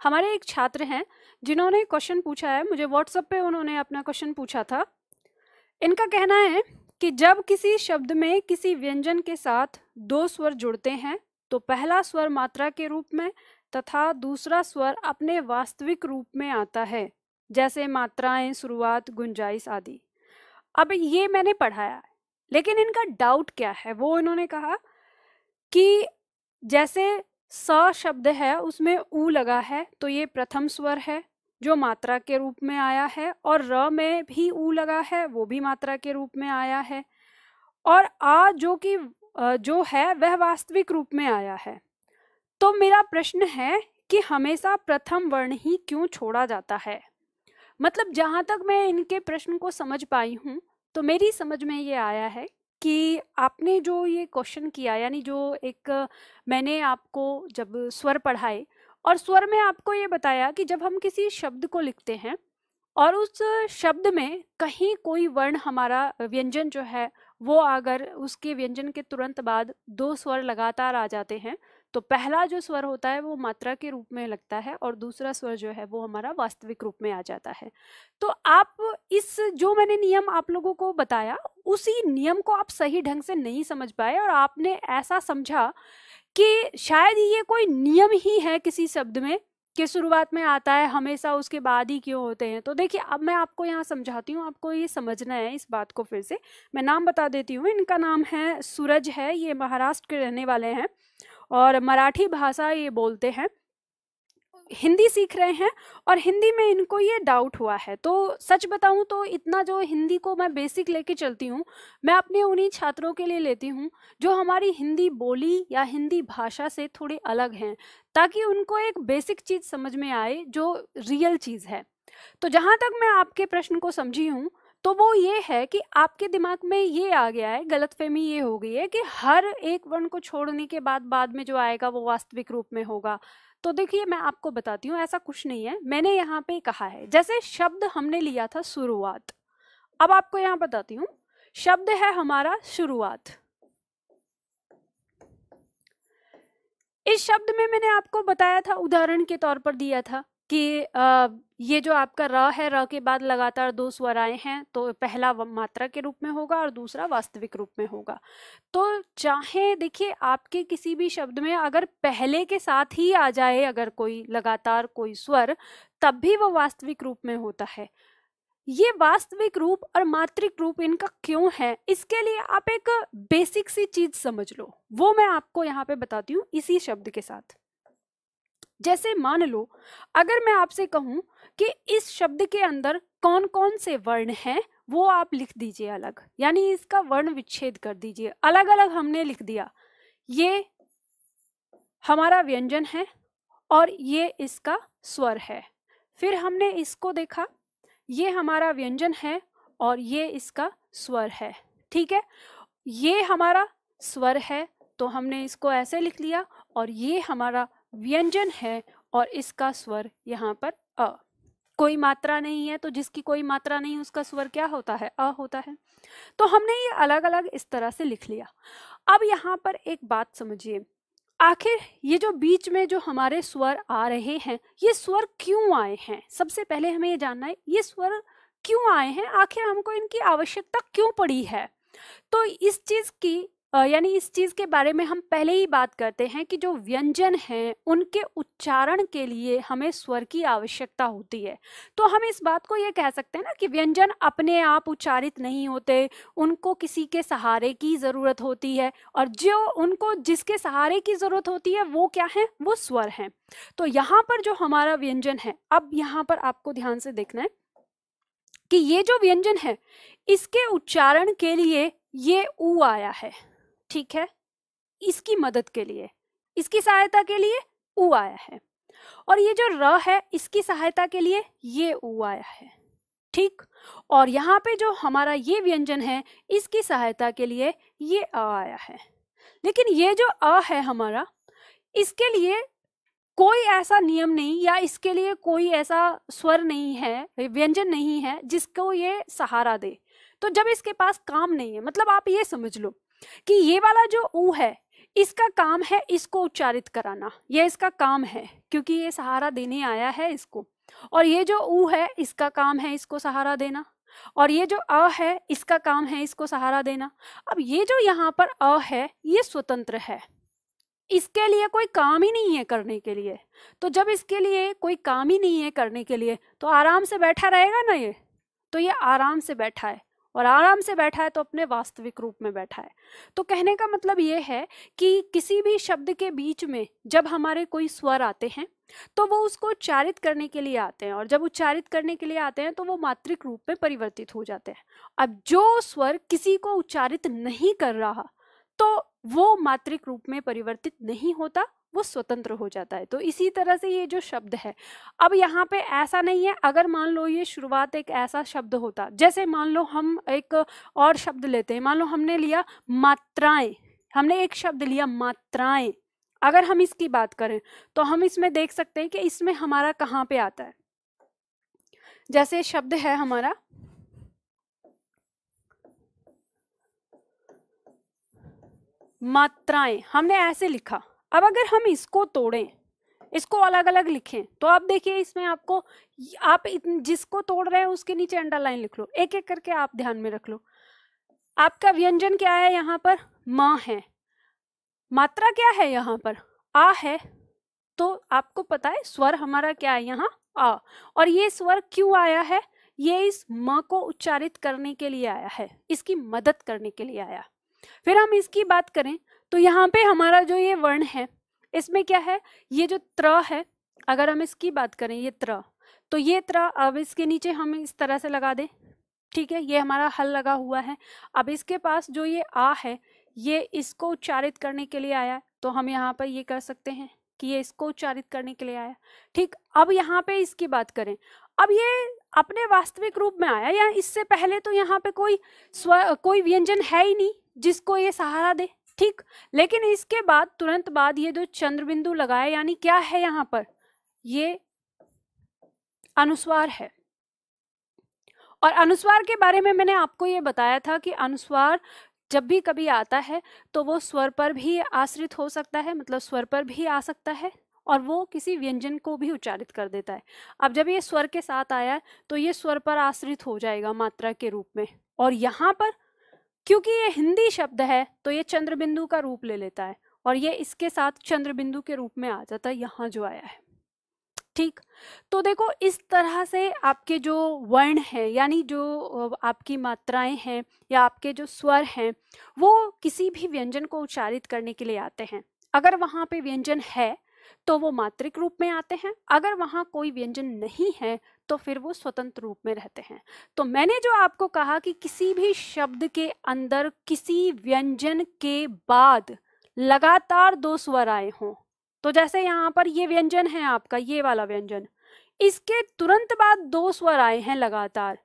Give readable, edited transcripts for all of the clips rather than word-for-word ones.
हमारे एक छात्र हैं जिन्होंने क्वेश्चन पूछा है, मुझे व्हाट्सएप पे उन्होंने अपना क्वेश्चन पूछा था। इनका कहना है कि जब किसी शब्द में किसी व्यंजन के साथ दो स्वर जुड़ते हैं तो पहला स्वर मात्रा के रूप में तथा दूसरा स्वर अपने वास्तविक रूप में आता है, जैसे मात्राएं, शुरुआत, गुंजाइश आदि। अब ये मैंने पढ़ाया है, लेकिन इनका डाउट क्या है, वो इन्होंने कहा कि जैसे स शब्द है उसमें ऊ लगा है तो ये प्रथम स्वर है जो मात्रा के रूप में आया है, और र में भी ऊ लगा है वो भी मात्रा के रूप में आया है, और आ जो है वह वास्तविक रूप में आया है। तो मेरा प्रश्न है कि हमेशा प्रथम वर्ण ही क्यों छोड़ा जाता है। मतलब जहाँ तक मैं इनके प्रश्न को समझ पाई हूँ तो मेरी समझ में ये आया है कि आपने जो ये क्वेश्चन किया, यानी जो एक मैंने आपको जब स्वर पढ़ाए और स्वर में आपको ये बताया कि जब हम किसी शब्द को लिखते हैं और उस शब्द में कहीं कोई वर्ण हमारा व्यंजन जो है वो अगर उसके व्यंजन के तुरंत बाद दो स्वर लगातार आ जाते हैं तो पहला जो स्वर होता है वो मात्रा के रूप में लगता है और दूसरा स्वर जो है वो हमारा वास्तविक रूप में आ जाता है। तो आप इस जो मैंने नियम आप लोगों को बताया उसी नियम को आप सही ढंग से नहीं समझ पाए और आपने ऐसा समझा कि शायद ये कोई नियम ही है किसी शब्द में कि शुरुआत में आता है हमेशा उसके बाद ही क्यों होते हैं। तो देखिए अब मैं आपको यहाँ समझाती हूँ, आपको ये समझना है इस बात को। फिर से मैं नाम बता देती हूँ। इनका नाम है सूरज है, ये महाराष्ट्र के रहने वाले हैं और मराठी भाषा ये बोलते हैं, हिंदी सीख रहे हैं और हिंदी में इनको ये डाउट हुआ है। तो सच बताऊं तो इतना जो हिंदी को मैं बेसिक लेके चलती हूँ मैं अपने उन्हीं छात्रों के लिए लेती हूँ जो हमारी हिंदी बोली या हिंदी भाषा से थोड़ी अलग हैं, ताकि उनको एक बेसिक चीज़ समझ में आए जो रियल चीज़ है। तो जहाँ तक मैं आपके प्रश्न को समझी हूँ तो वो ये है कि आपके दिमाग में ये आ गया है, गलतफहमी ये हो गई है कि हर एक वर्ण को छोड़ने के बाद में जो आएगा वो वास्तविक रूप में होगा। तो देखिए मैं आपको बताती हूँ ऐसा कुछ नहीं है। मैंने यहाँ पे कहा है जैसे शब्द हमने लिया था शुरुआत, अब आपको यहाँ बताती हूँ। शब्द है हमारा शुरुआत। इस शब्द में मैंने आपको बताया था, उदाहरण के तौर पर दिया था कि ये जो आपका र है, र के बाद लगातार दो स्वर आए हैं तो पहला मात्रा के रूप में होगा और दूसरा वास्तविक रूप में होगा। तो चाहे देखिए आपके किसी भी शब्द में अगर पहले के साथ ही आ जाए अगर कोई लगातार कोई स्वर, तब भी वो वास्तविक रूप में होता है। ये वास्तविक रूप और मात्रिक रूप इनका क्यों है, इसके लिए आप एक बेसिक सी चीज समझ लो, वो मैं आपको यहाँ पे बताती हूँ इसी शब्द के साथ। जैसे मान लो अगर मैं आपसे कहूं कि इस शब्द के अंदर कौन कौन से वर्ण हैं वो आप लिख दीजिए अलग, यानी इसका वर्ण विच्छेद कर दीजिए। अलग अलग हमने लिख दिया, ये हमारा व्यंजन है और ये इसका स्वर है। फिर हमने इसको देखा, ये हमारा व्यंजन है और ये इसका स्वर है, ठीक है। ये हमारा स्वर है तो हमने इसको ऐसे लिख लिया, और ये हमारा व्यंजन है और इसका स्वर यहाँ पर अ। कोई मात्रा नहीं है तो जिसकी कोई मात्रा नहीं उसका स्वर क्या होता है, अ होता है। तो हमने ये अलग अलग इस तरह से लिख लिया। अब यहाँ पर एक बात समझिए, आखिर ये जो बीच में जो हमारे स्वर आ रहे हैं ये स्वर क्यों आए हैं। सबसे पहले हमें ये जानना है ये स्वर क्यों आए हैं, आखिर हमको इनकी आवश्यकता क्यों पड़ी है। तो इस चीज की यानी इस चीज के बारे में हम पहले ही बात करते हैं कि जो व्यंजन हैं उनके उच्चारण के लिए हमें स्वर की आवश्यकता होती है। तो हम इस बात को ये कह सकते हैं ना कि व्यंजन अपने आप उच्चारित नहीं होते, उनको किसी के सहारे की जरूरत होती है, और जो उनको जिसके सहारे की जरूरत होती है वो क्या है, वो स्वर हैं। तो यहाँ पर जो हमारा व्यंजन है, अब यहाँ पर आपको ध्यान से देखना है कि ये जो व्यंजन है इसके उच्चारण के लिए ये ऊ आया है, ठीक है। इसकी मदद के लिए, इसकी सहायता के लिए ऊ आया है, और ये जो र है इसकी सहायता के लिए ये ऊ आया है, ठीक। और यहाँ पे जो हमारा ये व्यंजन है इसकी सहायता के लिए ये अ आया है। लेकिन ये जो अ है हमारा, इसके लिए कोई ऐसा नियम नहीं या इसके लिए कोई ऐसा स्वर नहीं है, व्यंजन नहीं है जिसको ये सहारा दे। तो जब इसके पास काम नहीं है, मतलब आप ये समझ लो कि ये वाला जो ऊ है इसका काम है इसको उच्चारित कराना, ये इसका काम है क्योंकि ये सहारा देने आया है इसको। और ये जो ऊ है इसका काम है इसको सहारा देना, और ये जो अ है इसका काम है इसको सहारा देना। अब ये जो यहाँ पर अ है ये स्वतंत्र है, इसके लिए कोई काम ही नहीं है करने के लिए। तो जब इसके लिए कोई काम ही नहीं है करने के लिए तो आराम से बैठा रहेगा ना ये, तो ये आराम से बैठा है, और आराम से बैठा है तो अपने वास्तविक रूप में बैठा है। तो कहने का मतलब ये है कि किसी भी शब्द के बीच में जब हमारे कोई स्वर आते हैं तो वो उसको उच्चारित करने के लिए आते हैं, और जब उच्चारित करने के लिए आते हैं तो वो मात्रिक रूप में परिवर्तित हो जाते हैं। अब जो स्वर किसी को उच्चारित नहीं कर रहा तो वो मात्रिक रूप में परिवर्तित नहीं होता, वो स्वतंत्र हो जाता है। तो इसी तरह से ये जो शब्द है, अब यहाँ पे ऐसा नहीं है, अगर मान लो ये शुरुआत एक ऐसा शब्द होता, जैसे मान लो हम एक और शब्द लेते हैं, मान लो हमने लिया मात्राएं, हमने एक शब्द लिया मात्राएं। अगर हम इसकी बात करें तो हम इसमें देख सकते हैं कि इसमें हमारा कहाँ पे आता है। जैसे शब्द है हमारा मात्राएं, हमने ऐसे लिखा। अब अगर हम इसको तोड़ें, इसको अलग अलग लिखें, तो आप देखिए इसमें आपको, आप जिसको तोड़ रहे हैं उसके नीचे अंडरलाइन लिख लो, एक एक करके आप ध्यान में रख लो। आपका व्यंजन क्या है यहाँ पर? म है। मात्रा क्या है यहाँ पर? आ है। तो आपको पता है स्वर हमारा क्या है यहाँ? आ। और ये स्वर क्यों आया है? ये इस म को उच्चारित करने के लिए आया है, इसकी मदद करने के लिए आया। फिर हम इसकी बात करें तो यहाँ पे हमारा जो ये वर्ण है इसमें क्या है? ये जो त्र है, अगर हम इसकी बात करें ये त्र, तो ये त्र अब इसके नीचे हम इस तरह से लगा दें, ठीक है, ये हमारा हल लगा हुआ है। अब इसके पास जो ये आ है ये इसको उच्चारित करने के लिए आया, तो हम यहाँ पर ये कर सकते हैं कि ये इसको उच्चारित करने के लिए आया। ठीक, अब यहाँ पे इसकी बात करें, अब ये अपने वास्तविक रूप में आया, या इससे पहले तो यहाँ पे कोई व्यंजन है ही नहीं जिसको ये सहारा दे। ठीक, लेकिन इसके बाद तुरंत बाद ये जो चंद्र बिंदु लगाया, यानी क्या है यहाँ पर? ये अनुस्वार है। और अनुस्वार के बारे में मैंने आपको ये बताया था कि अनुस्वार जब भी कभी आता है तो वो स्वर पर भी आश्रित हो सकता है, मतलब स्वर पर भी आ सकता है, और वो किसी व्यंजन को भी उच्चारित कर देता है। अब जब ये स्वर के साथ आया है तो ये स्वर पर आश्रित हो जाएगा मात्रा के रूप में, और यहाँ पर क्योंकि ये हिंदी शब्द है तो ये चंद्र बिंदु का रूप ले लेता है, और ये इसके साथ चंद्र बिंदु के रूप में आ जाता है यहाँ जो आया है। ठीक, तो देखो इस तरह से आपके जो वर्ण है, यानी जो आपकी मात्राएं हैं या आपके जो स्वर हैं, वो किसी भी व्यंजन को उच्चारित करने के लिए आते हैं। अगर वहाँ पे व्यंजन है तो वो मात्रिक रूप में आते हैं, अगर वहाँ कोई व्यंजन नहीं है तो फिर वो स्वतंत्र रूप में रहते हैं। तो मैंने जो आपको कहा कि किसी भी शब्द के अंदर किसी व्यंजन के बाद लगातार दो स्वर आए हों, तो जैसे यहाँ पर ये व्यंजन है आपका, ये वाला व्यंजन, इसके तुरंत बाद दो स्वर आए हैं लगातार,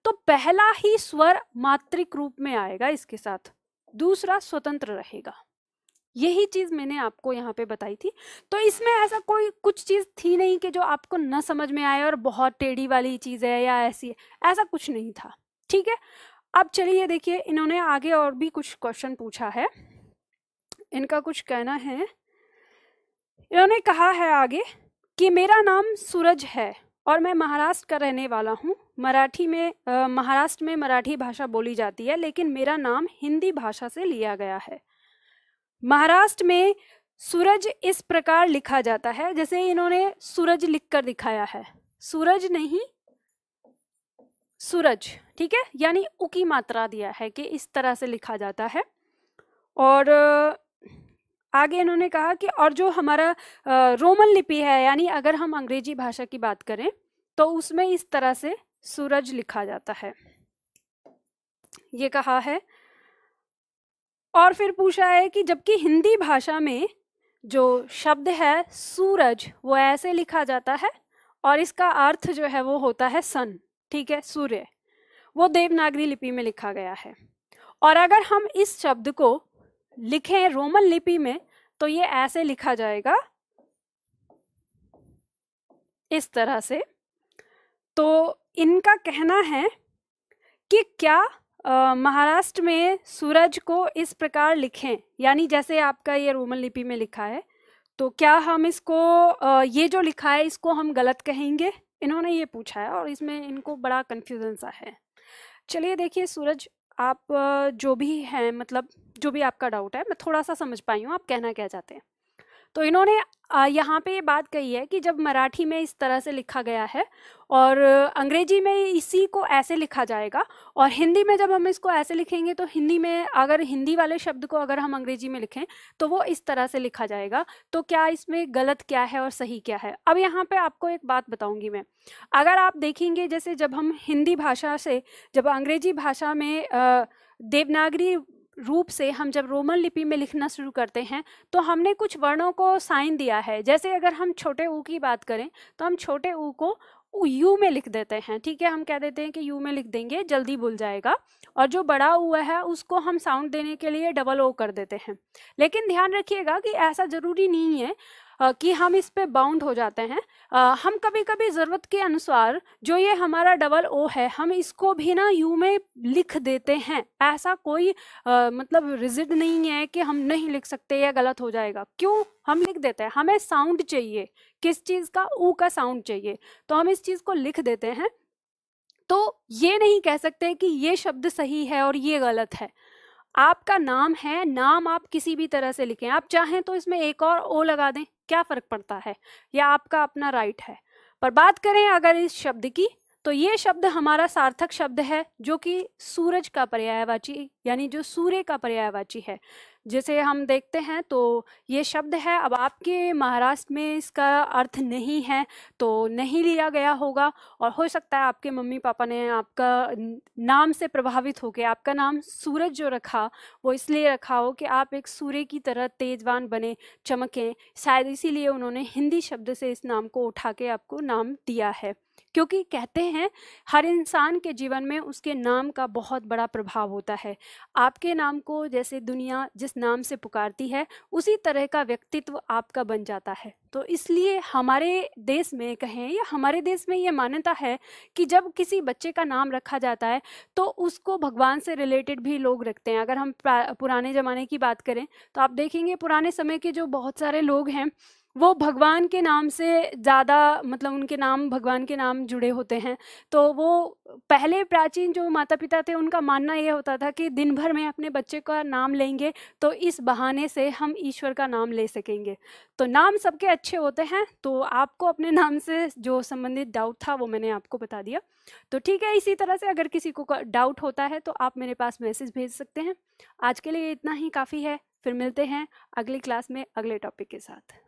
तो पहला ही स्वर मात्रिक रूप में आएगा इसके साथ, दूसरा स्वतंत्र रहेगा। यही चीज मैंने आपको यहाँ पे बताई थी। तो इसमें ऐसा कोई कुछ चीज थी नहीं कि जो आपको न समझ में आए और बहुत टेढ़ी वाली चीज है या ऐसी है, ऐसा कुछ नहीं था। ठीक है, अब चलिए देखिए इन्होंने आगे और भी कुछ क्वेश्चन पूछा है, इनका कुछ कहना है। इन्होंने कहा है आगे कि मेरा नाम सूरज है और मैं महाराष्ट्र का रहने वाला हूँ। महाराष्ट्र में मराठी भाषा बोली जाती है, लेकिन मेरा नाम हिंदी भाषा से लिया गया है। महाराष्ट्र में सूरज इस प्रकार लिखा जाता है, जैसे इन्होंने सूरज लिखकर दिखाया है, सूरज नहीं सूरज, ठीक है, यानी उ की मात्रा दिया है कि इस तरह से लिखा जाता है। और आगे इन्होंने कहा कि और जो हमारा रोमन लिपि है, यानी अगर हम अंग्रेजी भाषा की बात करें तो उसमें इस तरह से सूरज लिखा जाता है, ये कहा है। और फिर पूछा है कि जबकि हिंदी भाषा में जो शब्द है सूरज वो ऐसे लिखा जाता है और इसका अर्थ जो है वो होता है सन, ठीक है, सूर्य, वो देवनागरी लिपि में लिखा गया है। और अगर हम इस शब्द को लिखें रोमन लिपि में तो ये ऐसे लिखा जाएगा इस तरह से। तो इनका कहना है कि क्या महाराष्ट्र में सूरज को इस प्रकार लिखें, यानी जैसे आपका ये रोमन लिपि में लिखा है, तो क्या हम इसको ये जो लिखा है इसको हम गलत कहेंगे? इन्होंने ये पूछा है और इसमें इनको बड़ा कन्फ्यूजन सा है। चलिए देखिए सूरज, आप जो भी हैं, मतलब जो भी आपका डाउट है, मैं थोड़ा सा समझ पाई हूँ आप कहना क्या चाहते हैं। तो इन्होंने यहाँ पे ये बात कही है कि जब मराठी में इस तरह से लिखा गया है और अंग्रेजी में इसी को ऐसे लिखा जाएगा, और हिंदी में जब हम इसको ऐसे लिखेंगे तो हिंदी में अगर हिंदी वाले शब्द को अगर हम अंग्रेजी में लिखें तो वो इस तरह से लिखा जाएगा। तो क्या इसमें गलत क्या है और सही क्या है? अब यहाँ पे आपको एक बात बताऊंगी मैं। अगर आप देखेंगे, जैसे जब हम हिंदी भाषा से जब अंग्रेजी भाषा में देवनागरी रूप से हम जब रोमन लिपि में लिखना शुरू करते हैं तो हमने कुछ वर्णों को साइन दिया है। जैसे अगर हम छोटे ऊ की बात करें तो हम छोटे ऊ को यू में लिख देते हैं, ठीक है, हम कह देते हैं कि यू में लिख देंगे, जल्दी भूल जाएगा। और जो बड़ा ऊ है उसको हम साउंड देने के लिए डबल ओ कर देते हैं। लेकिन ध्यान रखिएगा कि ऐसा ज़रूरी नहीं है कि हम इस पे बाउंड हो जाते हैं। हम कभी कभी ज़रूरत के अनुसार जो ये हमारा डबल ओ है हम इसको भी ना यू में लिख देते हैं। ऐसा कोई मतलब रिजिड नहीं है कि हम नहीं लिख सकते या गलत हो जाएगा। क्यों हम लिख देते हैं? हमें साउंड चाहिए, किस चीज़ का? ऊ का साउंड चाहिए, तो हम इस चीज़ को लिख देते हैं। तो ये नहीं कह सकते कि ये शब्द सही है और ये गलत है। आपका नाम है, नाम आप किसी भी तरह से लिखें, आप चाहें तो इसमें एक और ओ लगा दें, क्या फ़र्क पड़ता है, या आपका अपना राइट है। पर बात करें अगर इस शब्द की, तो ये शब्द हमारा सार्थक शब्द है जो कि सूरज का पर्यायवाची, यानी जो सूर्य का पर्यायवाची है। जैसे हम देखते हैं तो ये शब्द है। अब आपके महाराष्ट्र में इसका अर्थ नहीं है तो नहीं लिया गया होगा, और हो सकता है आपके मम्मी पापा ने आपका नाम से प्रभावित होकर आपका नाम सूरज जो रखा वो इसलिए रखा हो कि आप एक सूर्य की तरह तेजवान बने, चमकें। शायद इसीलिए उन्होंने हिंदी शब्द से इस नाम को उठा के आपको नाम दिया है। क्योंकि कहते हैं हर इंसान के जीवन में उसके नाम का बहुत बड़ा प्रभाव होता है। आपके नाम को जैसे दुनिया जिस नाम से पुकारती है उसी तरह का व्यक्तित्व आपका बन जाता है। तो इसलिए हमारे देश में कहें या हमारे देश में ये मान्यता है कि जब किसी बच्चे का नाम रखा जाता है तो उसको भगवान से रिलेटेड भी लोग रखते हैं। अगर हम पुराने ज़माने की बात करें तो आप देखेंगे पुराने समय के जो बहुत सारे लोग हैं वो भगवान के नाम से ज़्यादा, मतलब उनके नाम भगवान के नाम जुड़े होते हैं। तो वो पहले प्राचीन जो माता पिता थे उनका मानना ये होता था कि दिन भर में अपने बच्चे का नाम लेंगे तो इस बहाने से हम ईश्वर का नाम ले सकेंगे। तो नाम सबके अच्छे होते हैं। तो आपको अपने नाम से जो संबंधित डाउट था वो मैंने आपको बता दिया। तो ठीक है, इसी तरह से अगर किसी को डाउट होता है तो आप मेरे पास मैसेज भेज सकते हैं। आज के लिए इतना ही काफ़ी है। फिर मिलते हैं अगली क्लास में अगले टॉपिक के साथ।